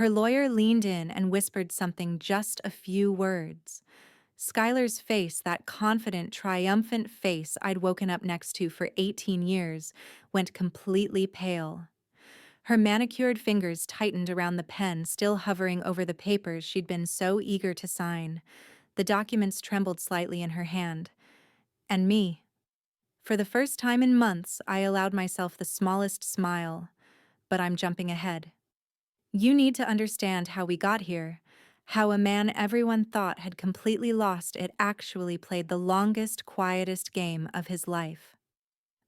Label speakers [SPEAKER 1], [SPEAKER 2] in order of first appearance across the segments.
[SPEAKER 1] Her lawyer leaned in and whispered something, just a few words. Skylar's face, that confident, triumphant face I'd woken up next to for 18 years, went completely pale. Her manicured fingers tightened around the pen still hovering over the papers she'd been so eager to sign. The documents trembled slightly in her hand. And me. For the first time in months, I allowed myself the smallest smile. But I'm jumping ahead. You need to understand how we got here. How a man everyone thought had completely lost it actually played the longest, quietest game of his life.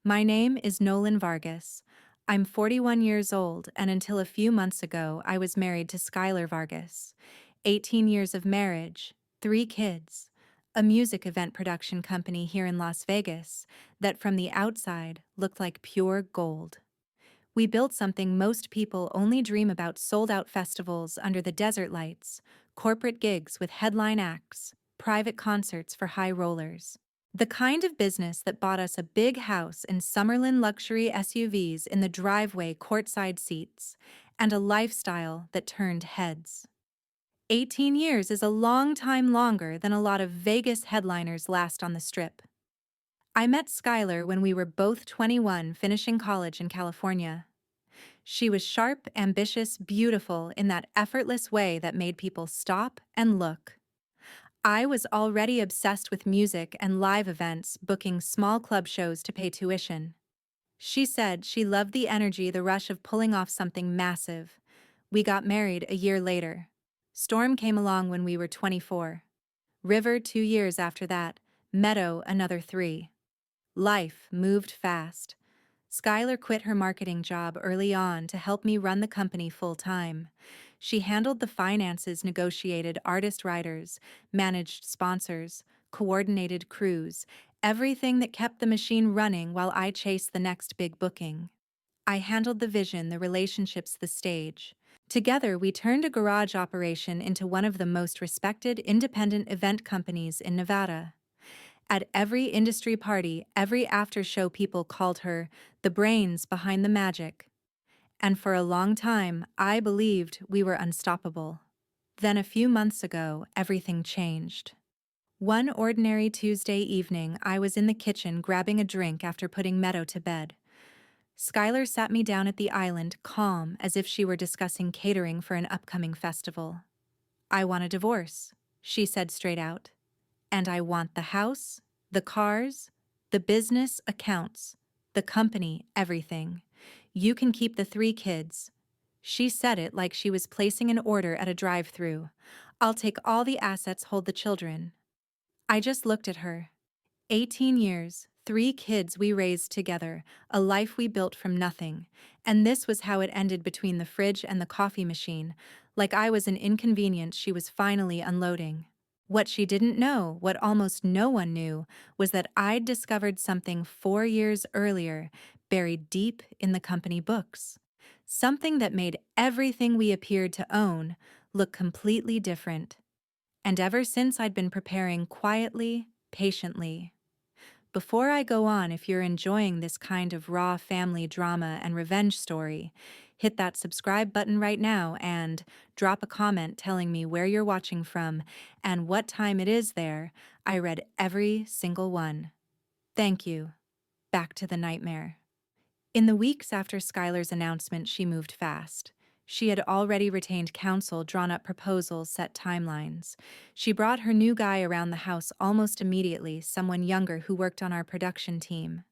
[SPEAKER 1] My name is Nolan Vargas. I'm 41 years old, and until a few months ago, I was married to Skylar Vargas. 18 years of marriage, 3 kids, a music event production company here in Las Vegas that from the outside looked like pure gold. We built something most people only dream about: sold-out festivals under the desert lights, corporate gigs with headline acts, private concerts for high rollers. The kind of business that bought us a big house in Summerlin luxury SUVs in the driveway, courtside seats, and a lifestyle that turned heads. 18 years is a long time, longer than a lot of Vegas headliners last on the Strip. I met Skylar when we were both 21, finishing college in California. She was sharp, ambitious, beautiful in that effortless way that made people stop and look. I was already obsessed with music and live events, booking small club shows to pay tuition. She said she loved the energy, the rush of pulling off something massive. We got married a year later. Storm came along when we were 24. River 2 years after that. Meadow another 3. Life moved fast. Skylar quit her marketing job early on to help me run the company full-time. She handled the finances, negotiated artist writers, managed sponsors, coordinated crews, everything that kept the machine running while I chased the next big booking. I handled the vision, the relationships, the stage. Together, we turned a garage operation into one of the most respected independent event companies in Nevada. At every industry party, every after-show, people called her the brains behind the magic. And for a long time, I believed we were unstoppable. Then a few months ago, everything changed. One ordinary Tuesday evening, I was in the kitchen grabbing a drink after putting Meadow to bed. Skylar sat me down at the island, calm, as if she were discussing catering for an upcoming festival. "I want a divorce," she said straight out. "And I want the house, the cars, the business accounts, the company, everything. You can keep the 3 kids." She said it like she was placing an order at a drive-thru. "I'll take all the assets, hold the children." I just looked at her. 18 years, 3 kids we raised together, a life we built from nothing. And this was how it ended, between the fridge and the coffee machine, like I was an inconvenience she was finally unloading. What she didn't know, what almost no one knew, was that I'd discovered something 4 years earlier, buried deep in the company books. Something that made everything we appeared to own look completely different. And ever since, I'd been preparing quietly, patiently. Before I go on, if you're enjoying this kind of raw family drama and revenge story, hit that subscribe button right now and drop a comment telling me where you're watching from and what time it is there. I read every single one. Thank you. Back to the nightmare. In the weeks after Skylar's announcement, she moved fast. She had already retained counsel, drawn up proposals, set timelines. She brought her new guy around the house almost immediately, someone younger who worked on our production team.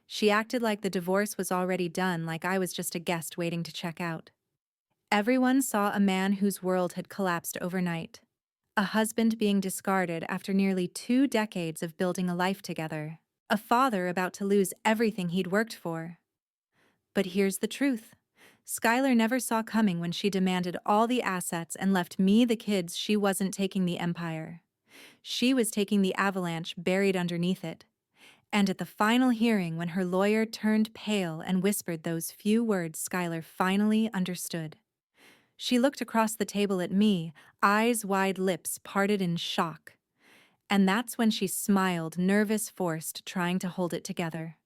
[SPEAKER 1] She acted like the divorce was already done, like I was just a guest waiting to check out. Everyone saw a man whose world had collapsed overnight. A husband being discarded after nearly 2 decades of building a life together. A father about to lose everything he'd worked for. But here's the truth. Skylar never saw coming when she demanded all the assets and left me the kids. She wasn't taking the empire. She was taking the avalanche buried underneath it. And at the final hearing, when her lawyer turned pale and whispered those few words, Skylar finally understood. She looked across the table at me, eyes wide, lips parted in shock. And that's when she smiled, nervous, forced, trying to hold it together.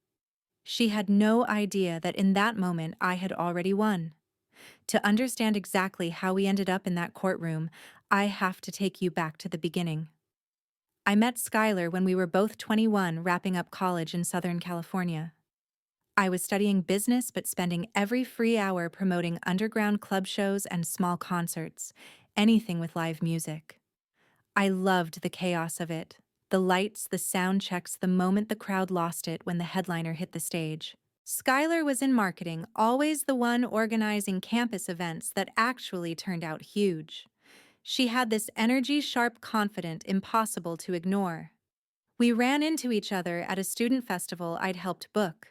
[SPEAKER 1] She had no idea that in that moment I had already won. To understand exactly how we ended up in that courtroom, I have to take you back to the beginning. I met Skylar when we were both 21, wrapping up college in Southern California. I was studying business but spending every free hour promoting underground club shows and small concerts, anything with live music. I loved the chaos of it. The lights, the sound checks, the moment the crowd lost it when the headliner hit the stage. Skylar was in marketing, always the one organizing campus events that actually turned out huge. She had this energy, sharp, confident, impossible to ignore. We ran into each other at a student festival I'd helped book.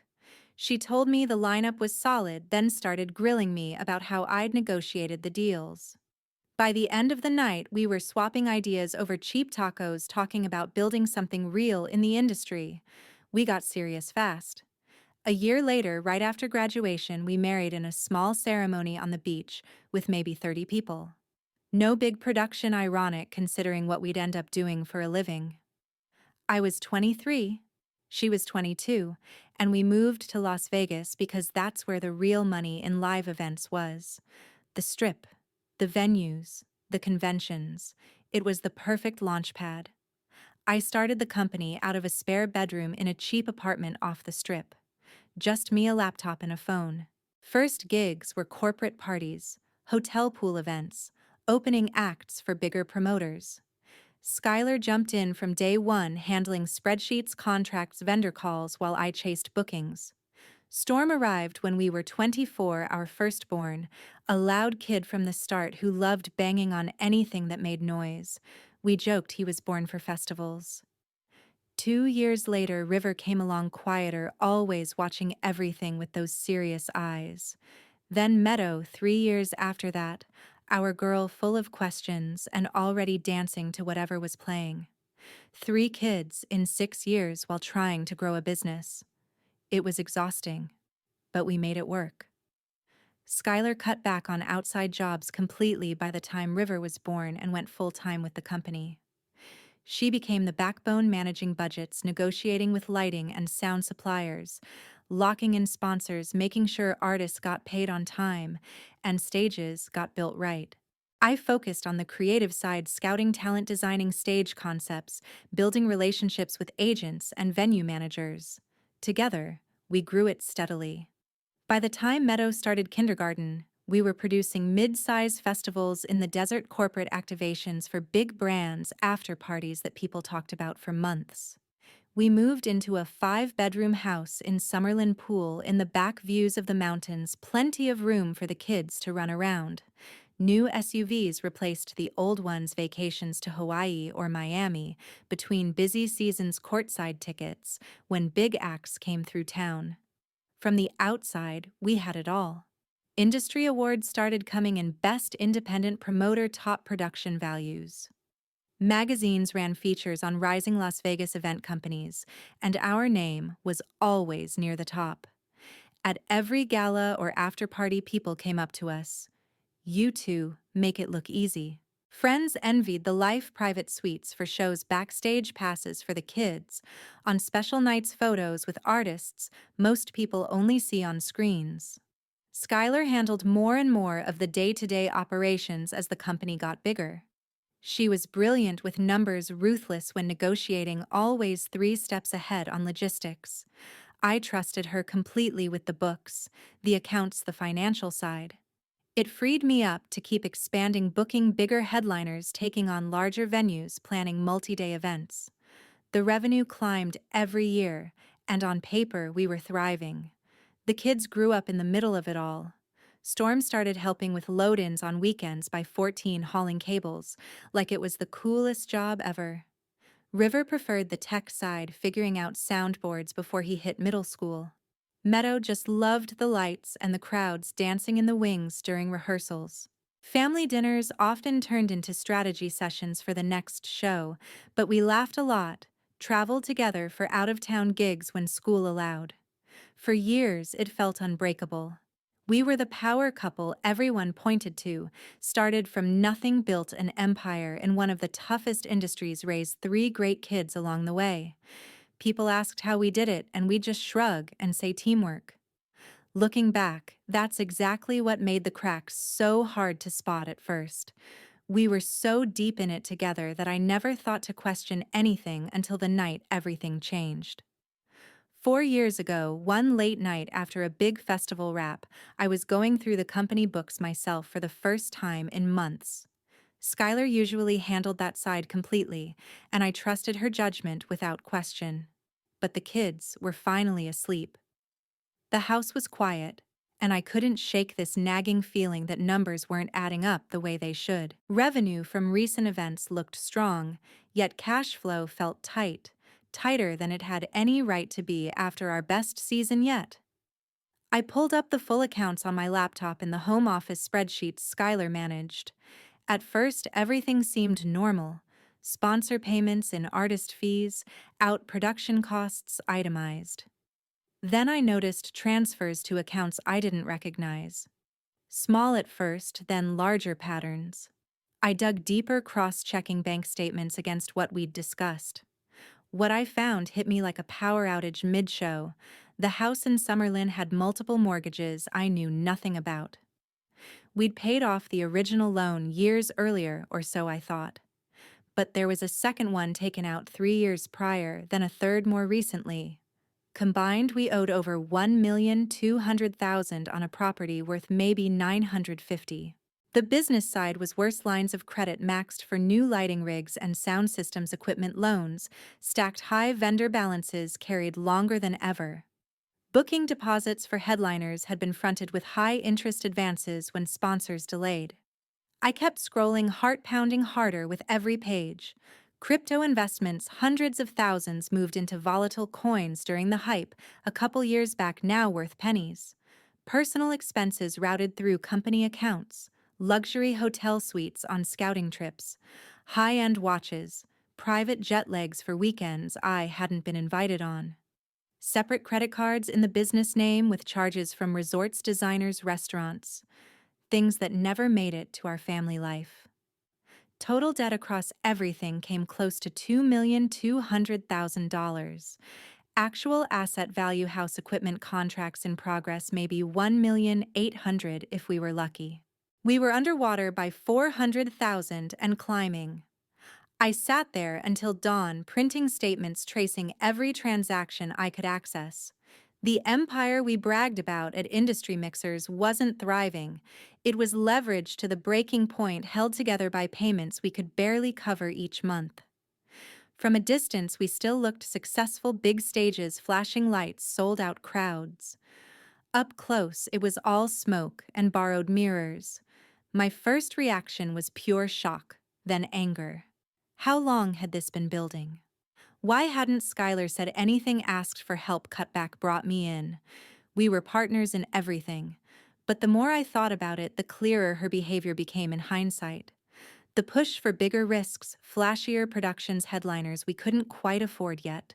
[SPEAKER 1] She told me the lineup was solid, then started grilling me about how I'd negotiated the deals. By the end of the night, we were swapping ideas over cheap tacos, talking about building something real in the industry. We got serious fast. A year later, right after graduation, we married in a small ceremony on the beach with maybe 30 people. No big production, ironic considering what we'd end up doing for a living. I was 23, she was 22, and we moved to Las Vegas because that's where the real money in live events was. The Strip, the venues, the conventions. It was the perfect launchpad. I started the company out of a spare bedroom in a cheap apartment off the Strip. Just me, a laptop, and a phone. First gigs were corporate parties, hotel pool events, opening acts for bigger promoters. Skylar jumped in from day one, handling spreadsheets, contracts, vendor calls while I chased bookings. Storm arrived when we were 24, our firstborn, a loud kid from the start who loved banging on anything that made noise. We joked he was born for festivals. 2 years later, River came along quieter, always watching everything with those serious eyes. Then Meadow, 3 years after that, our girl full of questions and already dancing to whatever was playing. 3 kids in 6 years while trying to grow a business. It was exhausting, but we made it work. Skylar cut back on outside jobs completely by the time River was born and went full-time with the company. She became the backbone, managing budgets, negotiating with lighting and sound suppliers, locking in sponsors, making sure artists got paid on time, and stages got built right. I focused on the creative side, scouting talent, designing stage concepts, building relationships with agents and venue managers. Together, we grew it steadily. By the time Meadow started kindergarten, we were producing mid-size festivals in the desert, corporate activations for big brands, after parties that people talked about for months. We moved into a 5-bedroom house in Summerlin Pool in the back, views of the mountains, plenty of room for the kids to run around. New SUVs replaced the old ones, vacations to Hawaii or Miami, between busy seasons, courtside tickets, when big acts came through town. From the outside, we had it all. Industry awards started coming in: Best Independent Promoter, top production values. Magazines ran features on rising Las Vegas event companies, and our name was always near the top. At every gala or after-party, people came up to us. "You two make it look easy." Friends envied the life, private suites for shows, backstage passes for the kids, on special nights, photos with artists most people only see on screens. Skylar handled more and more of the day-to-day operations as the company got bigger. She was brilliant with numbers, ruthless when negotiating, always 3 steps ahead on logistics. I trusted her completely with the books, the accounts, the financial side. It freed me up to keep expanding, booking bigger headliners, taking on larger venues, planning multi-day events. The revenue climbed every year, and on paper we were thriving. The kids grew up in the middle of it all. Storm started helping with load-ins on weekends by 14, hauling cables, like it was the coolest job ever. River preferred the tech side, figuring out soundboards before he hit middle school. Meadow just loved the lights and the crowds dancing in the wings during rehearsals. Family dinners often turned into strategy sessions for the next show, but we laughed a lot, traveled together for out-of-town gigs when school allowed. For years, it felt unbreakable. We were the power couple everyone pointed to, started from nothing, built an empire in one of the toughest industries, raised 3 great kids along the way. People asked how we did it, and we'd just shrug and say teamwork. Looking back, that's exactly what made the cracks so hard to spot at first. We were so deep in it together that I never thought to question anything until the night everything changed. 4 years ago, one late night after a big festival wrap, I was going through the company books myself for the first time in months. Skylar usually handled that side completely, and I trusted her judgment without question. But the kids were finally asleep. The house was quiet, and I couldn't shake this nagging feeling that numbers weren't adding up the way they should. Revenue from recent events looked strong, yet cash flow felt tight, tighter than it had any right to be after our best season yet. I pulled up the full accounts on my laptop in the home office spreadsheets Skylar managed. At first, everything seemed normal. Sponsor payments and artist fees, out production costs itemized. Then I noticed transfers to accounts I didn't recognize. Small at first, then larger patterns. I dug deeper, cross-checking bank statements against what we'd discussed. What I found hit me like a power outage mid-show. The house in Summerlin had multiple mortgages I knew nothing about. We'd paid off the original loan years earlier, or so I thought. But there was a second one taken out 3 years prior, then a third more recently. Combined, we owed over $1,200,000 on a property worth maybe $950,000. The business side was worse. Lines of credit maxed for new lighting rigs and sound systems equipment loans, stacked high vendor balances carried longer than ever. Booking deposits for headliners had been fronted with high-interest advances when sponsors delayed. I kept scrolling, heart pounding harder with every page. Crypto investments, hundreds of thousands moved into volatile coins during the hype, a couple years back now worth pennies. Personal expenses routed through company accounts, luxury hotel suites on scouting trips, high-end watches, private jet legs for weekends I hadn't been invited on. Separate credit cards in the business name with charges from resorts, designers, restaurants. Things that never made it to our family life. Total debt across everything came close to $2,200,000. Actual asset value house equipment contracts in progress maybe $1,800,000 if we were lucky. We were underwater by $400,000 and climbing. I sat there until dawn, printing statements tracing every transaction I could access. The empire we bragged about at Industry Mixers wasn't thriving. It was leveraged to the breaking point, held together by payments we could barely cover each month. From a distance, we still looked successful, big stages, flashing lights, sold-out crowds. Up close, it was all smoke and borrowed mirrors. My first reaction was pure shock, then anger. How long had this been building? Why hadn't Skylar said anything? Asked for help, cutback, brought me in. We were partners in everything. But the more I thought about it, the clearer her behavior became in hindsight. The push for bigger risks, flashier productions, headliners we couldn't quite afford yet.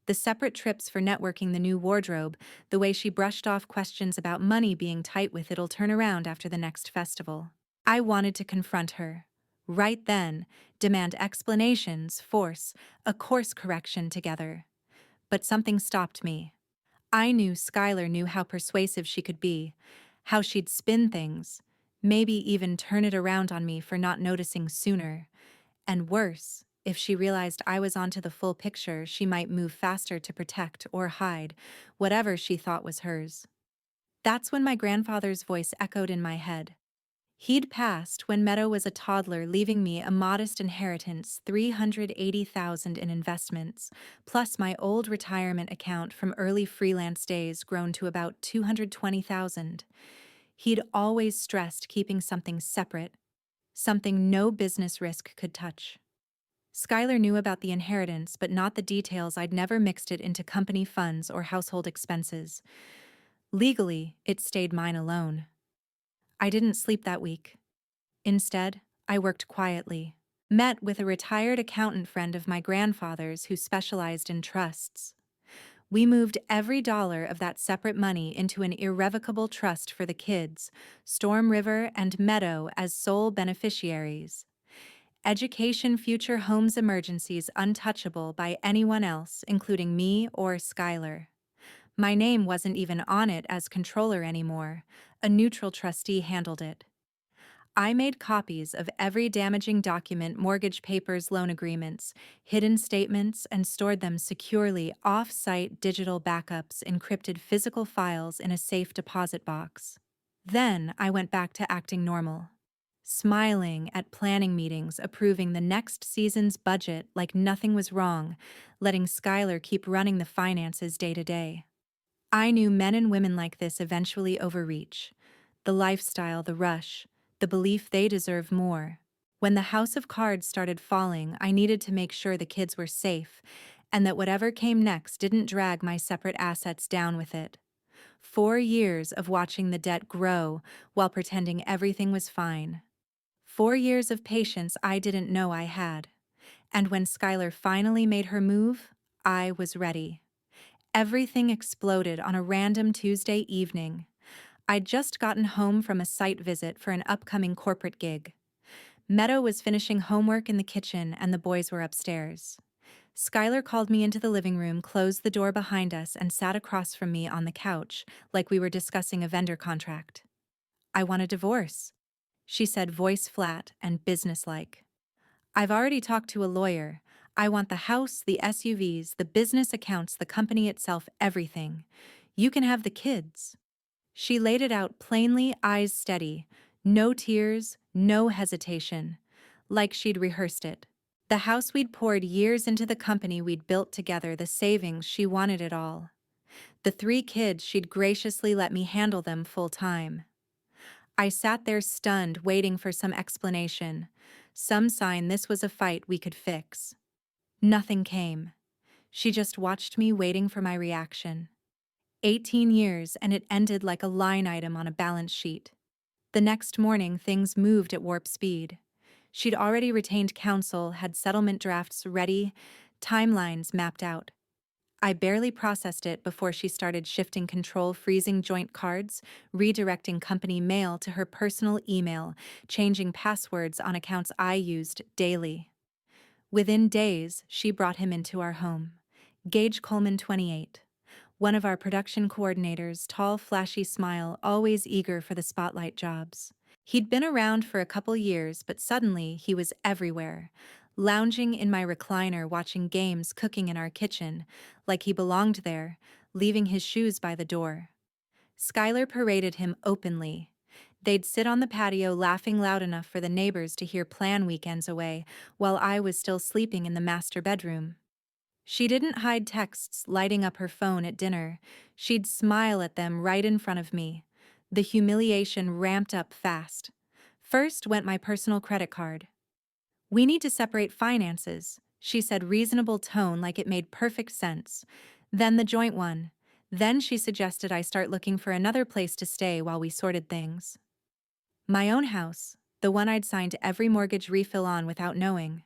[SPEAKER 1] The separate trips for networking, the new wardrobe, the way she brushed off questions about money being tight with it'll turn around after the next festival. I wanted to confront her. Right then, demand explanations, force a course correction together. But something stopped me. I knew Skylar knew how persuasive she could be, how she'd spin things, maybe even turn it around on me for not noticing sooner. And worse, if she realized I was onto the full picture, she might move faster to protect or hide whatever she thought was hers. That's when my grandfather's voice echoed in my head. He'd passed when Meadow was a toddler, leaving me a modest inheritance, $380,000 in investments, plus my old retirement account from early freelance days grown to about $220,000. He'd always stressed keeping something separate, something no business risk could touch. Skylar knew about the inheritance, but not the details. I'd never mixed it into company funds or household expenses. Legally, it stayed mine alone. I didn't sleep that week. Instead, I worked quietly, met with a retired accountant friend of my grandfather's who specialized in trusts. We moved every dollar of that separate money into an irrevocable trust for the kids, Storm River and Meadow as sole beneficiaries. Education, future homes, emergencies untouchable by anyone else, including me or Skylar. My name wasn't even on it as controller anymore. A neutral trustee handled it. I made copies of every damaging document, mortgage papers, loan agreements, hidden statements, and stored them securely off-site digital backups, encrypted physical files in a safe deposit box. Then I went back to acting normal, smiling at planning meetings, approving the next season's budget like nothing was wrong, letting Skylar keep running the finances day to day. I knew men and women like this eventually overreach. The lifestyle, the rush, the belief they deserve more. When the house of cards started falling, I needed to make sure the kids were safe, and that whatever came next didn't drag my separate assets down with it. 4 years of watching the debt grow while pretending everything was fine. 4 years of patience I didn't know I had. And when Skylar finally made her move, I was ready. Everything exploded on a random Tuesday evening. I'd just gotten home from a site visit for an upcoming corporate gig. Meadow was finishing homework in the kitchen and the boys were upstairs. Skylar called me into the living room, closed the door behind us, and sat across from me on the couch, like we were discussing a vendor contract. "I want a divorce," she said, voice flat and businesslike. "I've already talked to a lawyer. I want the house, the SUVs, the business accounts, the company itself, everything. You can have the kids." She laid it out plainly, eyes steady. No tears, no hesitation. Like she'd rehearsed it. The house we'd poured years into, the company we'd built together, the savings, she wanted it all. The 3 kids, she'd graciously let me handle them full time. I sat there stunned, waiting for some explanation, some sign this was a fight we could fix. Nothing came. She just watched me, waiting for my reaction. 18 years, and it ended like a line item on a balance sheet. The next morning, things moved at warp speed. She'd already retained counsel, had settlement drafts ready, timelines mapped out. I barely processed it before she started shifting control, freezing joint cards, redirecting company mail to her personal email, changing passwords on accounts I used daily. Within days, she brought him into our home. Gage Coleman, 28. One of our production coordinators, tall, flashy smile, always eager for the spotlight jobs. He'd been around for a couple years, but suddenly he was everywhere, lounging in my recliner, watching games, cooking in our kitchen, like he belonged there, leaving his shoes by the door. Skylar paraded him openly. They'd sit on the patio, laughing loud enough for the neighbors to hear, plan weekends away, while I was still sleeping in the master bedroom. She didn't hide texts lighting up her phone at dinner. She'd smile at them right in front of me. The humiliation ramped up fast. First went my personal credit card. "We need to separate finances," she said, reasonable tone like it made perfect sense. Then the joint one. Then she suggested I start looking for another place to stay while we sorted things. My own house, the one I'd signed every mortgage refill on without knowing.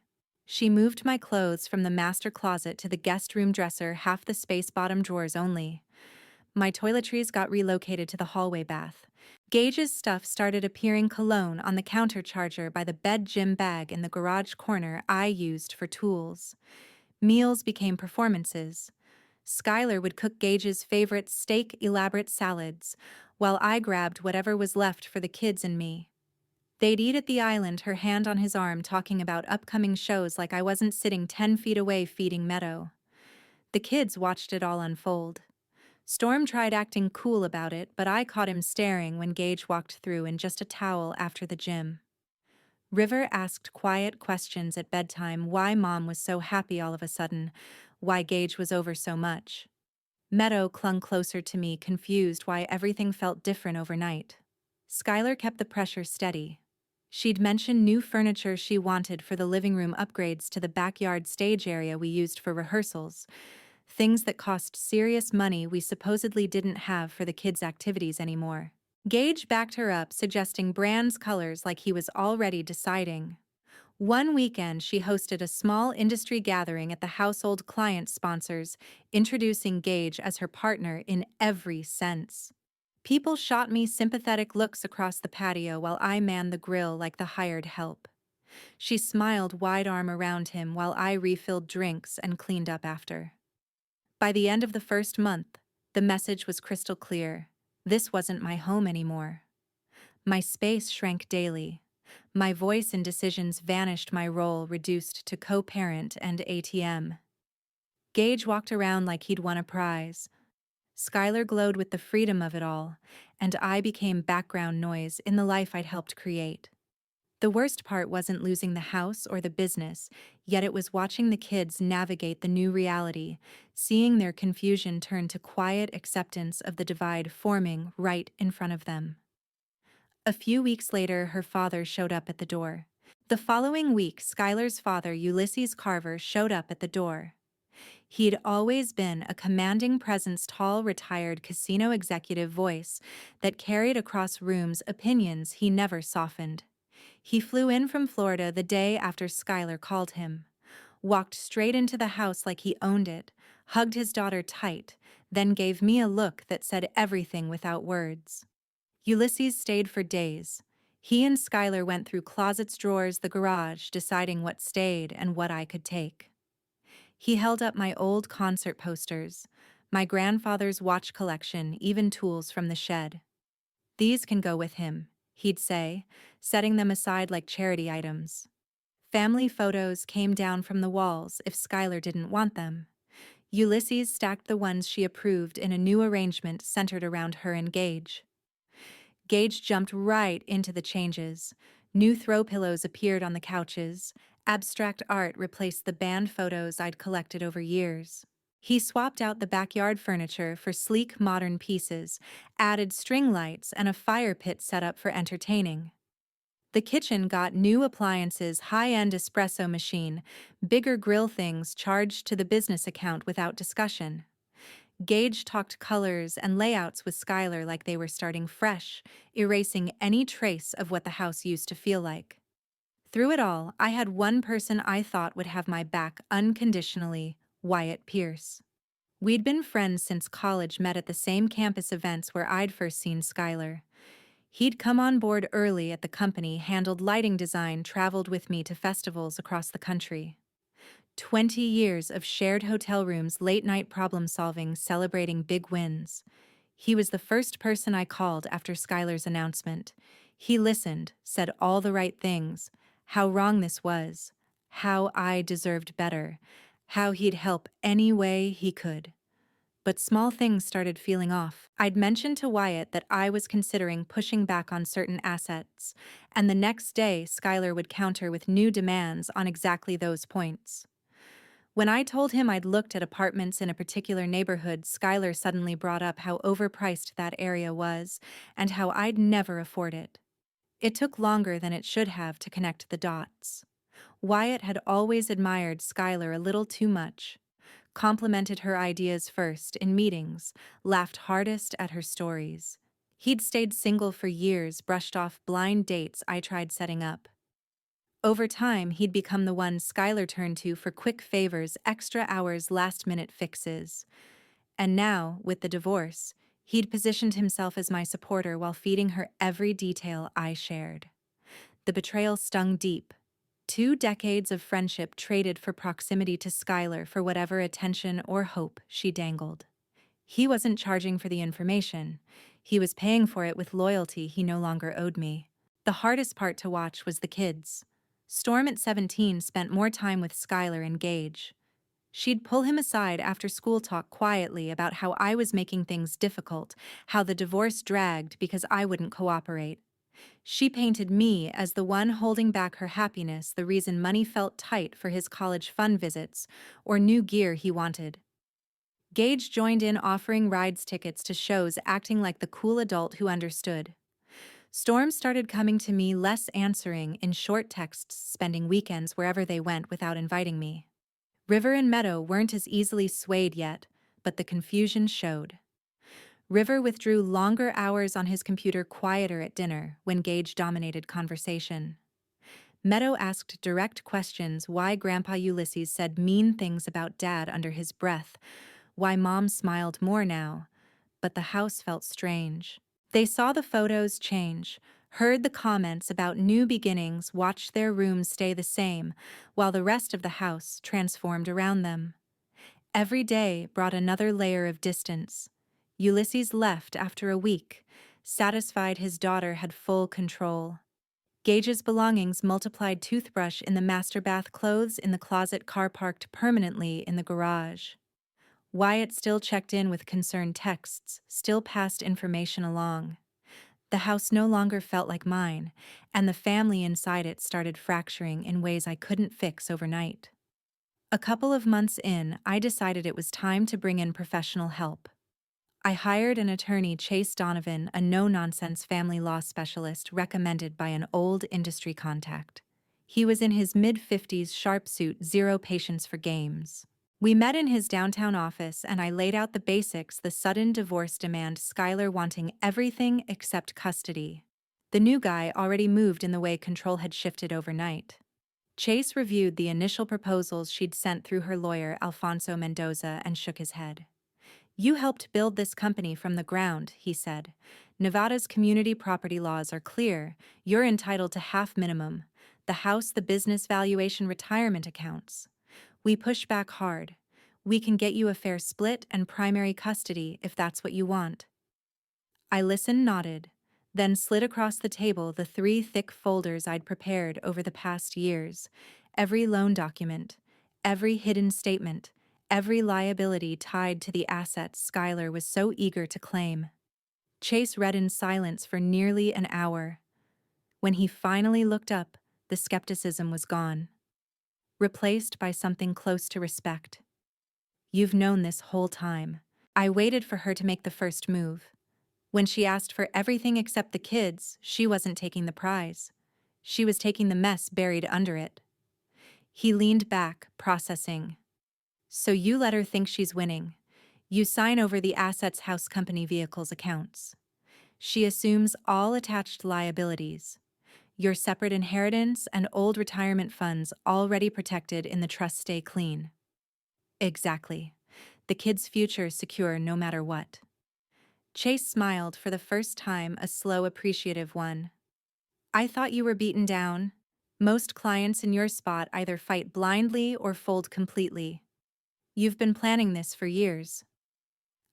[SPEAKER 1] She moved my clothes from the master closet to the guest room dresser, half the space, bottom drawers only. My toiletries got relocated to the hallway bath. Gage's stuff started appearing, cologne on the counter charger by the bed, gym bag in the garage corner I used for tools. Meals became performances. Skylar would cook Gage's favorite steak, elaborate salads, while I grabbed whatever was left for the kids and me. They'd eat at the island, her hand on his arm, talking about upcoming shows like I wasn't sitting 10 feet away feeding Meadow. The kids watched it all unfold. Storm tried acting cool about it, but I caught him staring when Gage walked through in just a towel after the gym. River asked quiet questions at bedtime, why Mom was so happy all of a sudden, why Gage was over so much. Meadow clung closer to me, confused why everything felt different overnight. Skylar kept the pressure steady. She'd mention new furniture she wanted for the living room, upgrades to the backyard stage area we used for rehearsals, things that cost serious money we supposedly didn't have for the kids' activities anymore. Gage backed her up, suggesting brands, colors, like he was already deciding. One weekend, she hosted a small industry gathering at the household client sponsors, introducing Gage as her partner in every sense. People shot me sympathetic looks across the patio while I manned the grill like the hired help. She smiled wide arm around him while I refilled drinks and cleaned up after. By the end of the first month, The message was crystal clear. This wasn't my home anymore. My space shrank daily. My voice and decisions vanished, my role reduced to co-parent and ATM. Gage walked around like he'd won a prize. Skylar glowed with the freedom of it all, and I became background noise in the life I'd helped create. The worst part wasn't losing the house or the business, yet it was watching the kids navigate the new reality, seeing their confusion turn to quiet acceptance of the divide forming right in front of them. A few weeks later, her father showed up at the door. The following week, Skylar's father, Ulysses Carver, showed up at the door. He'd always been a commanding presence, tall, retired casino executive voice that carried across rooms opinions he never softened. He flew in from Florida the day after Skylar called him, walked straight into the house like he owned it, hugged his daughter tight, then gave me a look that said everything without words. Ulysses stayed for days. He and Skylar went through closets, drawers, the garage, deciding what stayed and what I could take. He held up my old concert posters, my grandfather's watch collection, even tools from the shed. "These can go with him," he'd say, setting them aside like charity items. Family photos came down from the walls if Skylar didn't want them. Ulysses stacked the ones she approved in a new arrangement centered around her and Gage. Gage jumped right into the changes. New throw pillows appeared on the couches. Abstract art replaced the band photos I'd collected over years. He swapped out the backyard furniture for sleek modern pieces, added string lights and a fire pit setup for entertaining. The kitchen got new appliances, high-end espresso machine, bigger grill things charged to the business account without discussion. Gage talked colors and layouts with Skylar like they were starting fresh, erasing any trace of what the house used to feel like. Through it all, I had one person I thought would have my back unconditionally: Wyatt Pierce. We'd been friends since college, met at the same campus events where I'd first seen Skylar. He'd come on board early at the company, handled lighting design, traveled with me to festivals across the country. 20 years of shared hotel rooms, late-night problem-solving, celebrating big wins. He was the first person I called after Skylar's announcement. He listened, said all the right things, how wrong this was, how I deserved better, how he'd help any way he could. But small things started feeling off. I'd mentioned to Wyatt that I was considering pushing back on certain assets, and the next day Skylar would counter with new demands on exactly those points. When I told him I'd looked at apartments in a particular neighborhood, Skylar suddenly brought up how overpriced that area was and how I'd never afford it. It took longer than it should have to connect the dots. Wyatt had always admired Skylar a little too much, complimented her ideas first in meetings, laughed hardest at her stories. He'd stayed single for years, brushed off blind dates I tried setting up. Over time, he'd become the one Skylar turned to for quick favors, extra hours, last-minute fixes. And now, with the divorce, he'd positioned himself as my supporter while feeding her every detail I shared. The betrayal stung deep. 2 decades of friendship traded for proximity to Skylar for whatever attention or hope she dangled. He wasn't charging for the information. He was paying for it with loyalty he no longer owed me. The hardest part to watch was the kids. Storm at 17 spent more time with Skylar and Gage. She'd pull him aside after school, talk quietly about how I was making things difficult, how the divorce dragged because I wouldn't cooperate. She painted me as the one holding back her happiness, the reason money felt tight for his college fund visits or new gear he wanted. Gage joined in, offering rides, tickets to shows, acting like the cool adult who understood. Storm started coming to me, less answering, in short texts, spending weekends wherever they went without inviting me. River and Meadow weren't as easily swayed yet, but the confusion showed. River withdrew longer hours on his computer, quieter at dinner, when Gage dominated conversation. Meadow asked direct questions: why Grandpa Ulysses said mean things about Dad under his breath, why Mom smiled more now, but the house felt strange. They saw the photos change, heard the comments about new beginnings, watched their rooms stay the same, while the rest of the house transformed around them. Every day brought another layer of distance. Ulysses left after a week, satisfied his daughter had full control. Gage's belongings multiplied: toothbrush in the master bath, clothes in the closet, car parked permanently in the garage. Wyatt still checked in with concerned texts, still passed information along. The house no longer felt like mine, and the family inside it started fracturing in ways I couldn't fix overnight. A couple of months in, I decided it was time to bring in professional help. I hired an attorney, Chase Donovan, a no-nonsense family law specialist recommended by an old industry contact. He was in his mid-50s, sharp suit, zero patience for games. We met in his downtown office and I laid out the basics: the sudden divorce demand, Skylar wanting everything except custody. The new guy already moved in the way control had shifted overnight. Chase reviewed the initial proposals she'd sent through her lawyer, Alfonso Mendoza, and shook his head. "You helped build this company from the ground," he said. "Nevada's community property laws are clear. You're entitled to half minimum: the house, the business valuation, retirement accounts. We push back hard. We can get you a fair split and primary custody if that's what you want." I listened, nodded, then slid across the table the 3 thick folders I'd prepared over the past years: every loan document, every hidden statement, every liability tied to the assets Skylar was so eager to claim. Chase read in silence for nearly an hour. When he finally looked up, the skepticism was gone, replaced by something close to respect. "You've known this whole time." I waited for her to make the first move. When she asked for everything except the kids, she wasn't taking the prize. She was taking the mess buried under it. He leaned back, processing. "So you let her think she's winning. You sign over the assets, house, company, vehicles, accounts. She assumes all attached liabilities. Your separate inheritance and old retirement funds already protected in the trust stay clean." "Exactly. The kids' future secure no matter what." Chase smiled, for the first time a slow, appreciative one. "I thought you were beaten down. Most clients in your spot either fight blindly or fold completely. You've been planning this for years."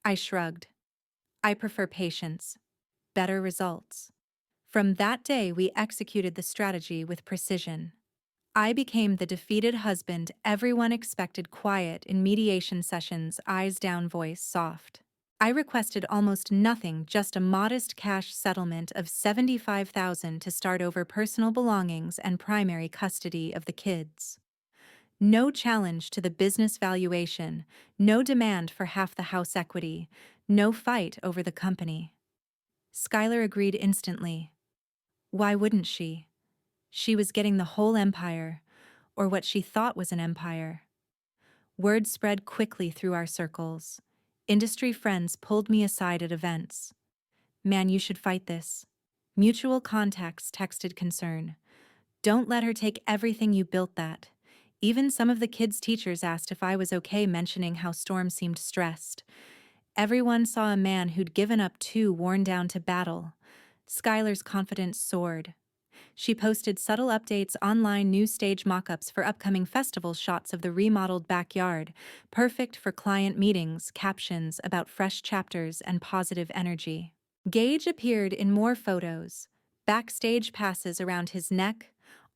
[SPEAKER 1] I shrugged. "I prefer patience. Better results." From that day, we executed the strategy with precision. I became the defeated husband everyone expected: quiet in mediation sessions, eyes down, voice soft. I requested almost nothing, just a modest cash settlement of $75,000 to start over personal belongings and primary custody of the kids. No challenge to the business valuation, no demand for half the house equity, no fight over the company. Skylar agreed instantly. Why wouldn't she? She was getting the whole empire, or what she thought was an empire. Word spread quickly through our circles. Industry friends pulled me aside at events. "Man, you should fight this." Mutual contacts texted concern. "Don't let her take everything you built that." Even some of the kids' teachers asked if I was okay mentioning how Storm seemed stressed. Everyone saw a man who'd given up too, worn down to battle. Skylar's confidence soared. She posted subtle updates online: new stage mock-ups for upcoming festivals, shots of the remodeled backyard, perfect for client meetings, captions about fresh chapters and positive energy. Gage appeared in more photos, backstage passes around his neck,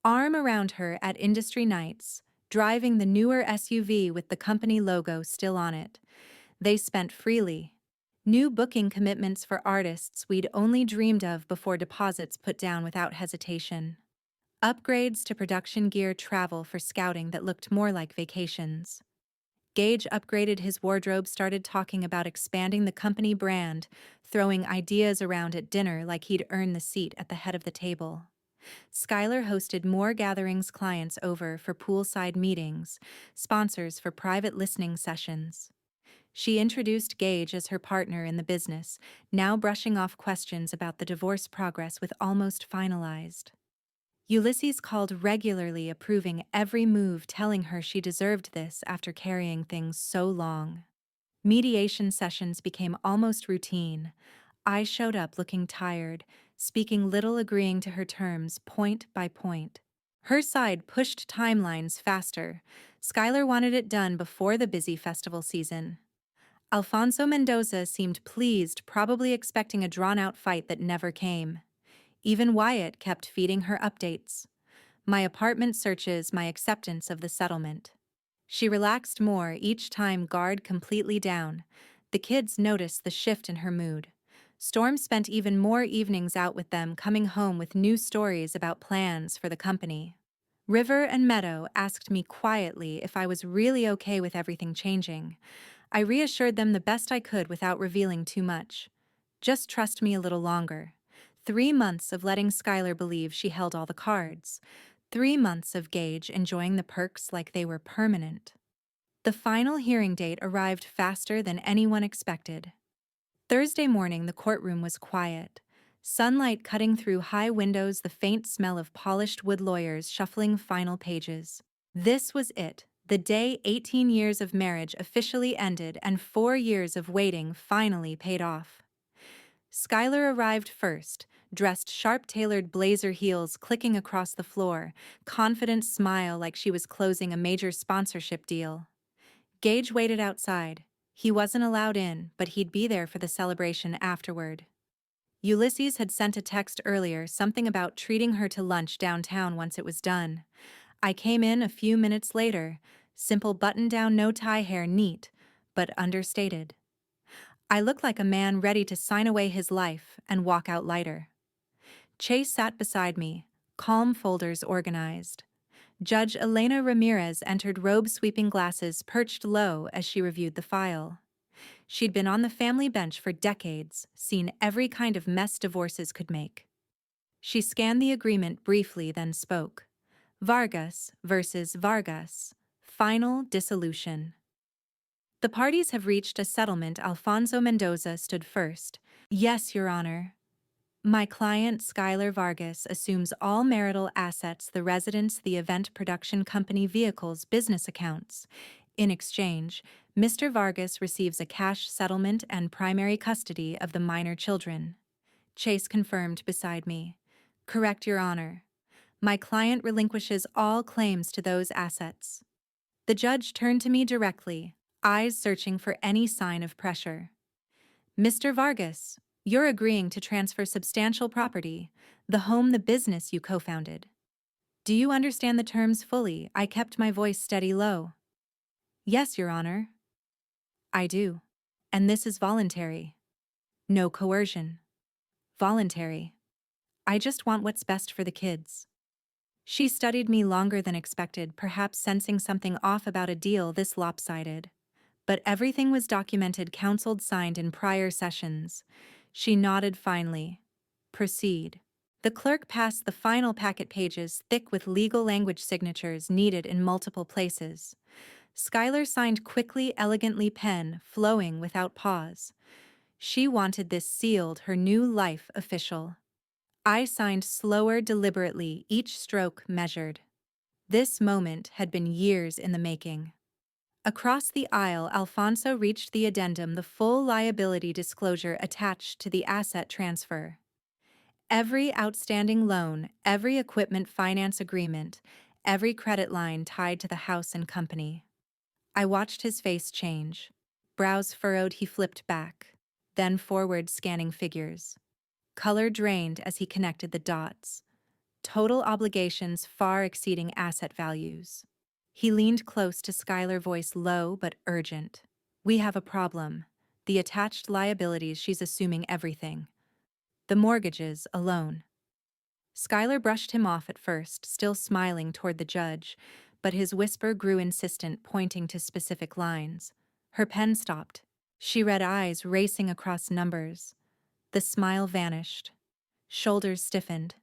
[SPEAKER 1] arm around her at industry nights, driving the newer SUV with the company logo still on it. They spent freely. New booking commitments for artists we'd only dreamed of before, deposits put down without hesitation. Upgrades to production gear, travel for scouting that looked more like vacations. Gage upgraded his wardrobe, started talking about expanding the company brand, throwing ideas around at dinner like he'd earned the seat at the head of the table. Skylar hosted more gatherings, clients over for poolside meetings, sponsors for private listening sessions. She introduced Gage as her partner in the business, now brushing off questions about the divorce progress with almost finalized. Ulysses called regularly, approving every move, telling her she deserved this after carrying things so long. Mediation sessions became almost routine. I showed up looking tired, speaking little, agreeing to her terms point by point. Her side pushed timelines faster. Skylar wanted it done before the busy festival season. Alfonso Mendoza seemed pleased, probably expecting a drawn-out fight that never came. Even Wyatt kept feeding her updates. My apartment searches, my acceptance of the settlement. She relaxed more, each time guard completely down. The kids noticed the shift in her mood. Storm spent even more evenings out with them, coming home with new stories about plans for the company. River and Meadow asked me quietly if I was really okay with everything changing. I reassured them the best I could without revealing too much. Just trust me a little longer. 3 months of letting Skylar believe she held all the cards. 3 months of Gage enjoying the perks like they were permanent. The final hearing date arrived faster than anyone expected. Thursday morning, the courtroom was quiet. Sunlight cutting through high windows, the faint smell of polished wood, lawyers shuffling final pages. This was it, the day 18 years of marriage officially ended and 4 years of waiting finally paid off. Skylar arrived first, dressed sharp-tailored blazer heels clicking across the floor, confident smile like she was closing a major sponsorship deal. Gage waited outside. He wasn't allowed in, but he'd be there for the celebration afterward. Ulysses had sent a text earlier, something about treating her to lunch downtown once it was done. I came in a few minutes later, simple button-down, no-tie hair, neat, but understated. I looked like a man ready to sign away his life and walk out lighter. Chase sat beside me, calm, folders organized. Judge Elena Ramirez entered, robe-sweeping, glasses perched low as she reviewed the file. She'd been on the family bench for decades, seen every kind of mess divorces could make. She scanned the agreement briefly, then spoke. Vargas versus Vargas. Final dissolution. The parties have reached a settlement. Alfonso Mendoza stood first. Yes, Your Honor. My client, Skylar Vargas, assumes all marital assets, the residence, the event production company, vehicles, business accounts. In exchange, Mr. Vargas receives a cash settlement and primary custody of the minor children. Chase confirmed beside me. Correct, Your Honor. My client relinquishes all claims to those assets. The judge turned to me directly, eyes searching for any sign of pressure. Mr. Vargas, you're agreeing to transfer substantial property, the home, the business you co-founded. Do you understand the terms fully? I kept my voice steady low. Yes, Your Honor. I do. And this is voluntary. No coercion. Voluntary. I just want what's best for the kids. She studied me longer than expected, perhaps sensing something off about a deal this lopsided. But everything was documented, counseled, signed in prior sessions. She nodded finally. Proceed. The clerk passed the final packet, pages thick with legal language, signatures needed in multiple places. Skylar signed quickly, elegantly, pen flowing without pause. She wanted this sealed, her new life official. I signed slower, deliberately, each stroke measured. This moment had been years in the making. Across the aisle, Alfonso reached the addendum, the full liability disclosure attached to the asset transfer. Every outstanding loan, every equipment finance agreement, every credit line tied to the house and company. I watched his face change. Brows furrowed, he flipped back, then forward, scanning figures. Color drained as he connected the dots. Total obligations far exceeding asset values. He leaned close to Skylar, voice low but urgent. We have a problem. The attached liabilities, she's assuming everything. The mortgages alone. Skylar brushed him off at first, still smiling toward the judge, but his whisper grew insistent, pointing to specific lines. Her pen stopped. She read, eyes racing across numbers. The smile vanished. Shoulders stiffened.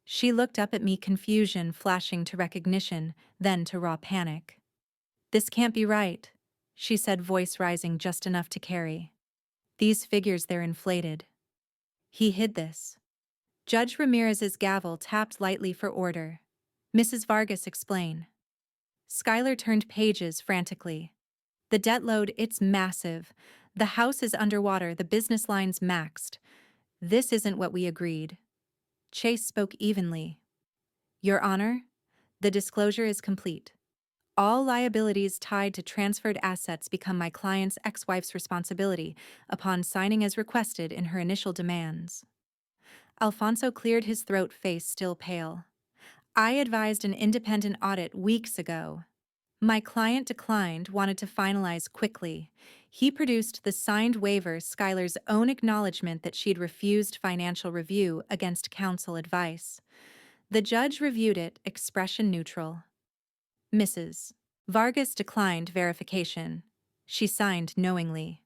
[SPEAKER 1] She looked up at me, confusion flashing to recognition, then to raw panic. This can't be right, she said, voice rising just enough to carry. These figures, they're inflated. He hid this. Judge Ramirez's gavel tapped lightly for order. Mrs. Vargas, explain. Skylar turned pages frantically. The debt load, it's massive. The house is underwater, the business lines maxed. This isn't what we agreed. Chase spoke evenly. Your Honor, the disclosure is complete. All liabilities tied to transferred assets become my client's ex-wife's responsibility upon signing as requested in her initial demands. Alfonso cleared his throat, face still pale. I advised an independent audit weeks ago. My client declined, wanted to finalize quickly. He produced the signed waiver, Skylar's own acknowledgement that she'd refused financial review against counsel advice. The judge reviewed it, expression neutral. Mrs. Vargas declined verification. She signed knowingly.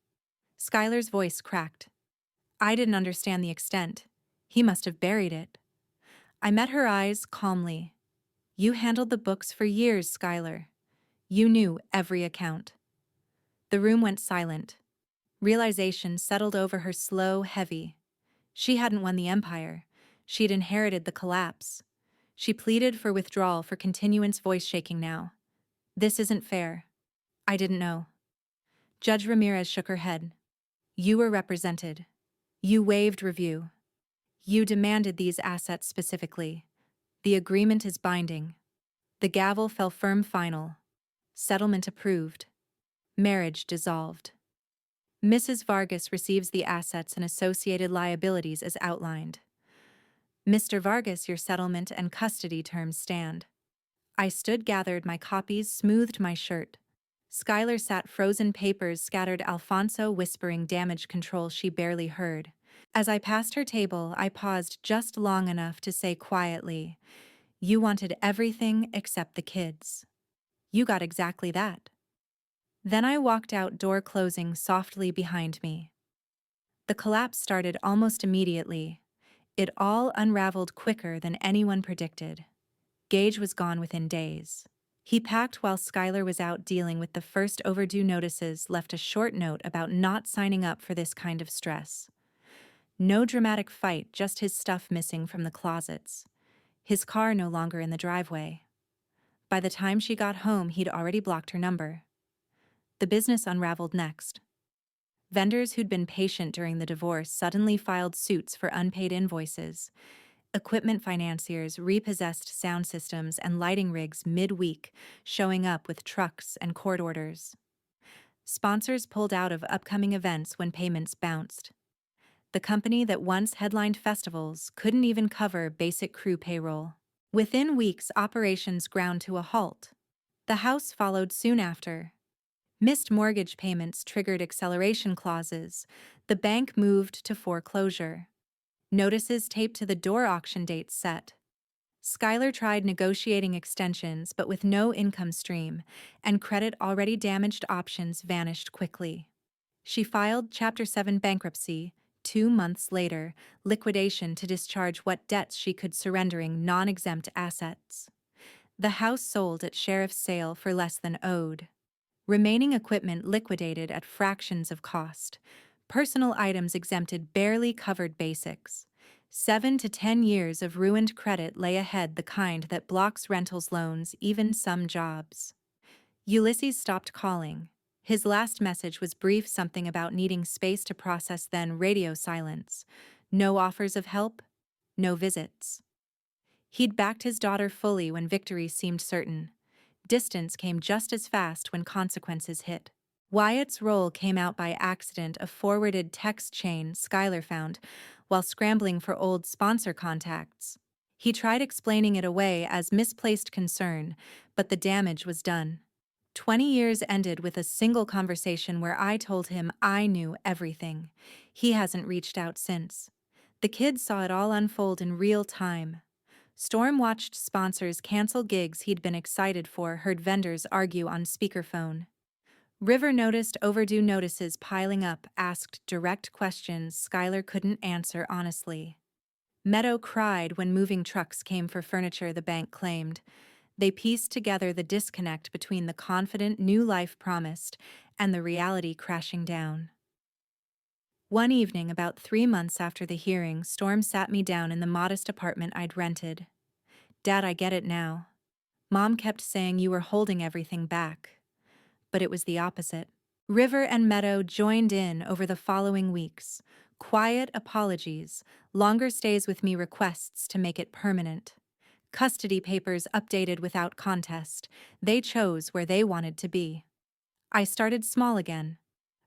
[SPEAKER 1] Skylar's voice cracked. I didn't understand the extent. He must have buried it. I met her eyes calmly. You handled the books for years, Skylar. You knew every account. The room went silent. Realization settled over her, slow, heavy. She hadn't won the empire. She'd inherited the collapse. She pleaded for withdrawal, for continuance, voice shaking now. This isn't fair. I didn't know. Judge Ramirez shook her head. You were represented. You waived review. You demanded these assets specifically. The agreement is binding. The gavel fell firm, final. Settlement approved. Marriage dissolved. Mrs. Vargas receives the assets and associated liabilities as outlined. Mr. Vargas, your settlement and custody terms stand. I stood, gathered my copies, smoothed my shirt. Skylar sat, frozen papers scattered, Alfonso whispering damage control she barely heard. As I passed her table, I paused just long enough to say quietly, you wanted everything except the kids. You got exactly that. Then I walked out, door closing softly behind me. The collapse started almost immediately. It all unraveled quicker than anyone predicted. Gage was gone within days. He packed while Skylar was out dealing with the first overdue notices, left a short note about not signing up for this kind of stress. No dramatic fight, just his stuff missing from the closets. His car no longer in the driveway. By the time she got home, he'd already blocked her number. The business unraveled next. Vendors who'd been patient during the divorce suddenly filed suits for unpaid invoices. Equipment financiers repossessed sound systems and lighting rigs mid-week, showing up with trucks and court orders. Sponsors pulled out of upcoming events when payments bounced. The company that once headlined festivals couldn't even cover basic crew payroll. Within weeks, operations ground to a halt. The house followed soon after. Missed mortgage payments triggered acceleration clauses. The bank moved to foreclosure. Notices taped to the door, auction dates set. Skylar tried negotiating extensions, but with no income stream, and credit already damaged, options vanished quickly. She filed Chapter 7 bankruptcy. 2 months later, liquidation to discharge what debts she could, surrendering non-exempt assets. The house sold at sheriff's sale for less than owed. Remaining equipment liquidated at fractions of cost. Personal items exempted barely covered basics. 7 to 10 years of ruined credit lay ahead, the kind that blocks rentals, loans, even some jobs. Ulysses stopped calling. His last message was brief, something about needing space to process, then radio silence. No offers of help, no visits. He'd backed his daughter fully when victory seemed certain. Distance came just as fast when consequences hit. Wyatt's role came out by accident, a forwarded text chain Skylar found while scrambling for old sponsor contacts. He tried explaining it away as misplaced concern, but the damage was done. 20 years ended with a single conversation where I told him I knew everything. He hasn't reached out since. The kids saw it all unfold in real time. Storm watched sponsors cancel gigs he'd been excited for, heard vendors argue on speakerphone. River noticed overdue notices piling up, asked direct questions Skylar couldn't answer honestly. Meadow cried when moving trucks came for furniture the bank claimed. They pieced together the disconnect between the confident new life promised and the reality crashing down. One evening, about 3 months after the hearing, Storm sat me down in the modest apartment I'd rented. Dad, I get it now. Mom kept saying you were holding everything back. But it was the opposite. River and Meadow joined in over the following weeks. Quiet apologies, longer stays with me, requests to make it permanent. Custody papers updated without contest. They chose where they wanted to be. I started small again.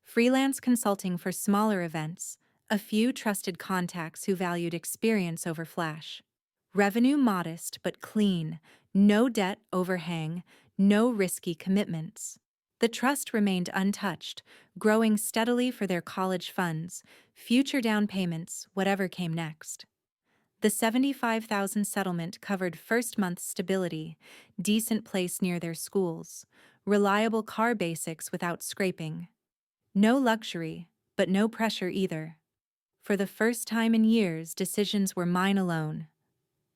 [SPEAKER 1] Freelance consulting for smaller events, a few trusted contacts who valued experience over flash. Revenue modest but clean, no debt overhang, no risky commitments. The trust remained untouched, growing steadily for their college funds, future down payments, whatever came next. The 75,000 settlement covered first month stability, decent place near their schools, reliable car basics without scraping. No luxury, but no pressure either. For the first time in years, decisions were mine alone.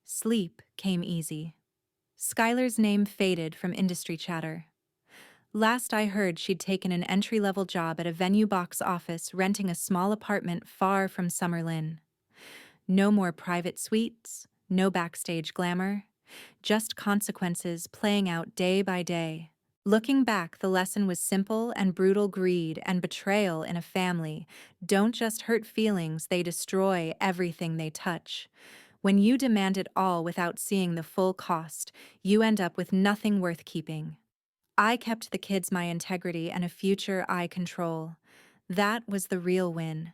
[SPEAKER 1] Sleep came easy. Skylar's name faded from industry chatter. Last I heard, she'd taken an entry-level job at a venue box office renting a small apartment far from Summerlin. No more private suites, no backstage glamour, just consequences playing out day by day. Looking back, the lesson was simple and brutal: greed and betrayal in a family don't just hurt feelings, they destroy everything they touch. When you demand it all without seeing the full cost, you end up with nothing worth keeping. I kept the kids my integrity and a future I control. That was the real win.